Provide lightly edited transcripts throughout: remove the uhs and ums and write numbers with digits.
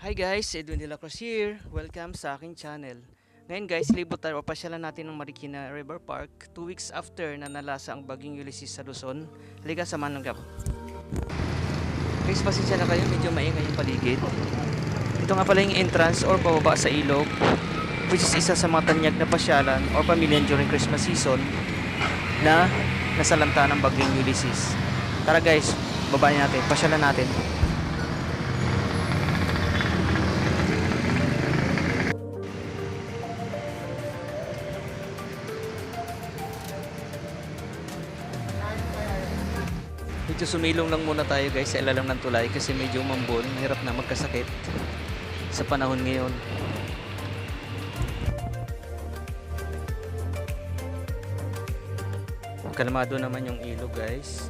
Hi guys, Edwin de la Cruz here. Welcome sa aking channel. Ngayon guys, libot tayo o pasyalan natin ng Marikina River Park 2 weeks after na nalasa ang Bagyong Ulysses sa Luzon. Halika, samahan ng gabo. Guys, pasensya na kayo, medyo maingay yung paligid. Ito nga pala yung entrance or pababa sa ilog, which is isa sa mga tanyag na pasyalan or pamilyan during Christmas season na nasalanta ng Bagyong Ulysses. Tara guys, baba natin, pasyalan natin. Medyo sumilong lang muna tayo guys sa ilalim ng tulay kasi medyo umambon, mahirap na magkasakit sa panahon ngayon. Kalmado naman yung ilog guys,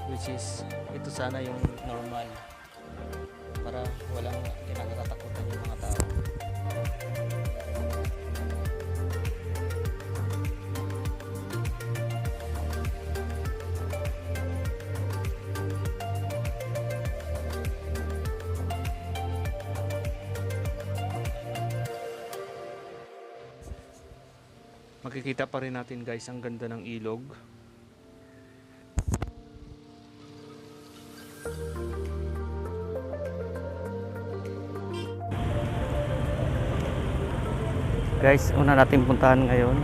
which is ito sana yung normal para walang kinakatakutan yung mga tao. Makikita pa rin natin guys ang ganda ng ilog. Guys, una natin puntahan ngayon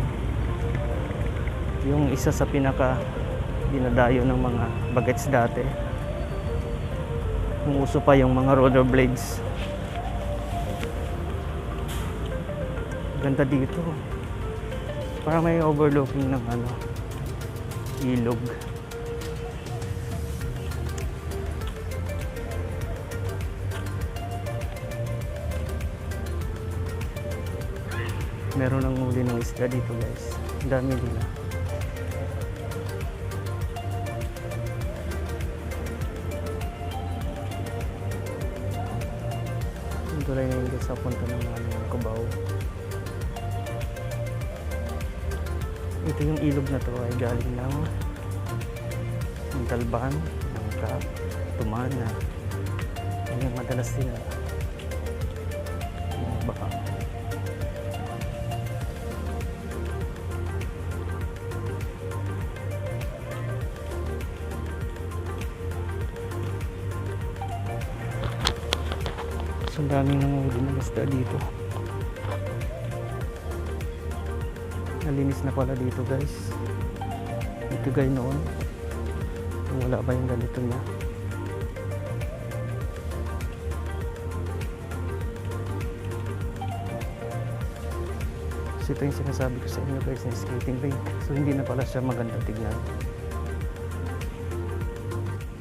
yung isa sa pinaka dinadayo ng mga bagets dati. Umuso pa yung mga rollerblades. Ganda dito. Parang may overlooking ng ilog. Meron ng huli ng isda dito guys. Ang dami nila. Ang tulay na yung sa punta ng Cubao. Ito yung ilog na to ay galing ng Talban, Nangka, Tumana. Yan yung madalas din baka. So, ang daming nanguhuli ng isda dito. Nalinis na pala dito guys. Ito guys noon. Wala ba yung ganito niya? So ito yung sinasabi ko sa inyo guys na skating rink. So hindi na pala siya maganda tignan.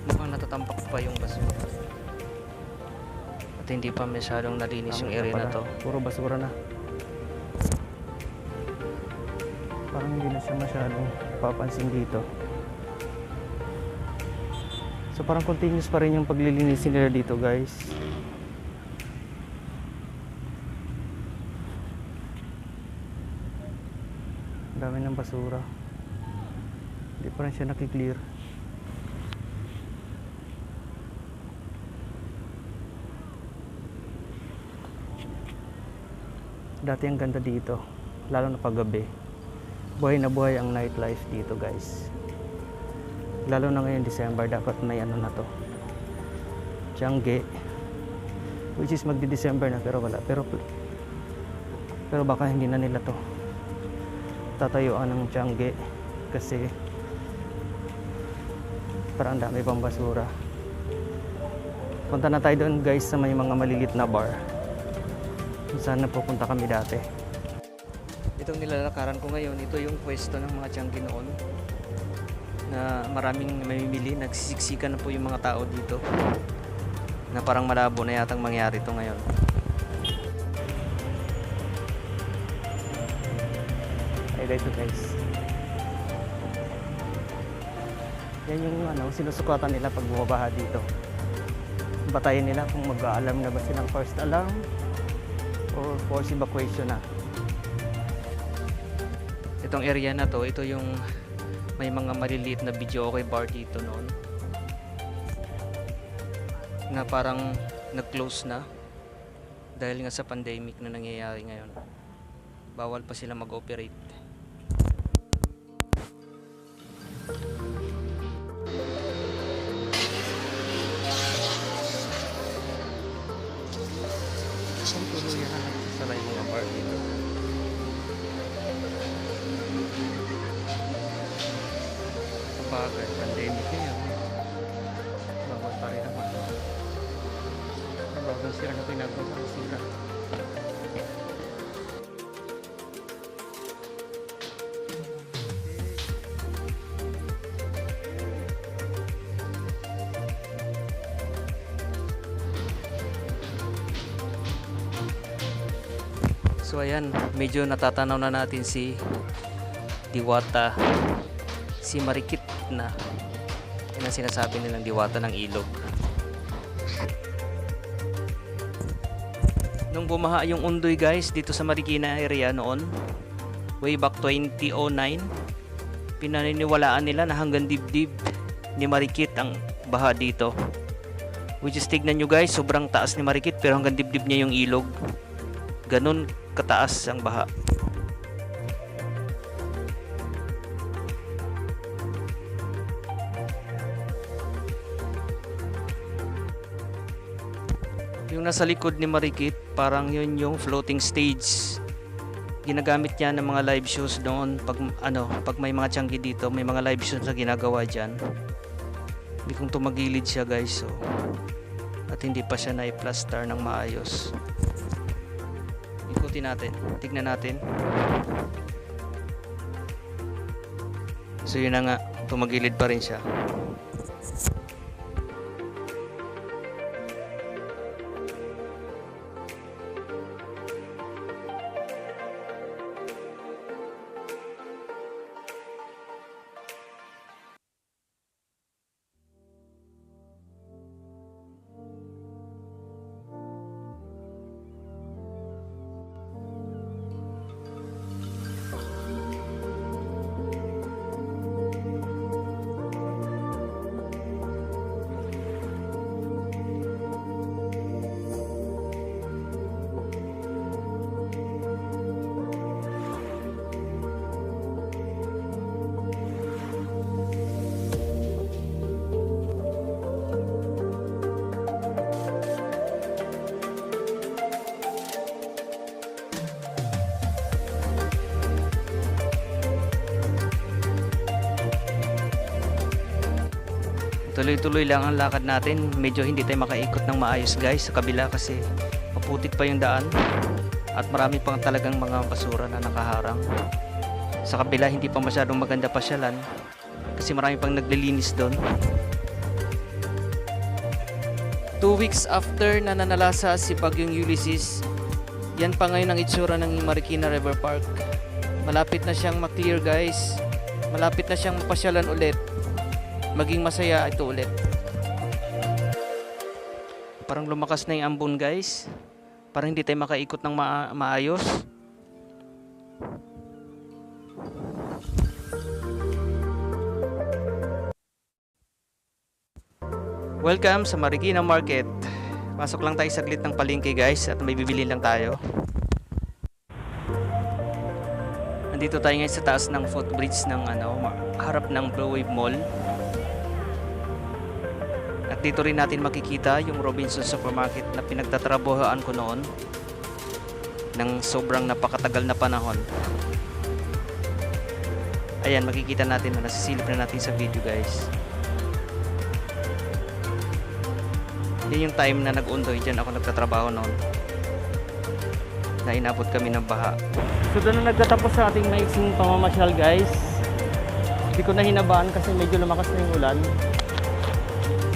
Mukhang natatampak pa yung basura. At hindi pa masyadong nalinis yung area na to. Puro basura na. Parang hindi na siya masyadong papansin dito. So parang continuous pa rin yung paglilinisin nila dito guys. Ang dami ng basura. Hindi pa rin siya nakiklear. Dati ang ganda dito, lalo na paggabi. Buhay na buhay ang nightlife dito guys. Lalo na ngayon December, dapat may na to, Tiangge, which is magdi-December na pero wala. Pero baka hindi na nila to tatayuan ng Tiangge kasi parang dami pang basura. Punta na tayo doon guys sa may mga malilit na bar kung saan napupunta kami dati. Itong nilalakaran ko ngayon, ito yung pwesto ng mga Tiangge noon na maraming mamimili. Nagsisiksikan na po yung mga tao dito na parang malabo na yatang mangyari ito ngayon. Ay guys, yan yung sinusukatan nila pag bumabaha dito. Batayin nila kung mag-aalam na ba silang first alarm or force evacuation na. Itong area na to, ito yung may mga maliliit na video okay bar dito noon. na parang nag-close na Dahil nga sa pandemic na nangyayari ngayon, bawal pa sila mag-operate. Ang tuluyan na nagsasalay mga bar dito. Sabagay, pandemic ngayon. Bawal pa rin naman. Bago siya na pinagawa sila. So ayan, medyo natatanaw na natin si Diwata, si Marikit na. Yan ang sinasabi nilang Diwata ng ilog. Nung bumaha yung Undoy guys dito sa Marikina area noon, way back 2009, pinaniniwalaan nila na hanggang dibdib ni Marikit ang baha dito. Which is, tignan nyo guys, sobrang taas ni Marikit pero hanggang dibdib niya yung ilog. Ganun kataas ang baha. Yung nasa likod ni Marikit, parang yun yung floating stage. Ginagamit niya ng mga live shows doon pag may mga tiyanggi dito, may mga live shows na ginagawa diyan. Hindi kong tumagilid siya guys, so at hindi pa siya na-plaster ng maayos. Ikutin natin, tignan natin. So yun na nga, tumagilid pa rin siya. Tuloy-tuloy lang ang lakad natin. Medyo hindi tayo makaikot ng maayos guys sa kabila kasi maputik pa yung daan at marami pang talagang mga basura na nakaharang. Sa kabila hindi pa masyadong maganda pasyalan kasi marami pang naglilinis doon. 2 weeks after na nanalasa si Bagyong Ulysses, yan pa ngayon ang itsura ng Marikina River Park. Malapit na siyang ma-clear guys. Malapit na siyang mapasyalan ulit. Maging masaya ito ulit. Parang lumakas na yung ambon guys. Parang hindi tayo makaikot ng maayos. Welcome sa Marikina Market. Pasok lang tayo saglit ng palengke guys at may bibili lang tayo. Nandito tayo ngayon sa taas ng footbridge ng harap ng Blue Wave Mall. At dito rin natin makikita yung Robinsons Supermarket na pinagtatrabahoan ko noon ng sobrang napakatagal na panahon. Ayan, makikita natin na nasisilip na natin sa video guys. Yan yung time na nag-Undoy, dyan ako nagtatrabaho noon. Na inabot kami ng baha. So doon na nagtatapos sa ating maiksing pamamasyal guys. Hindi ko na hinabaan kasi medyo lumakas na yung ulan.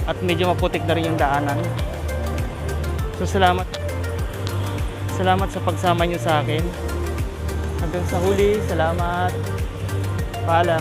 At medyo maputik na rin yung daanan. So salamat sa pagsama nyo sa akin. Hanggang sa huli, salamat. Paalam.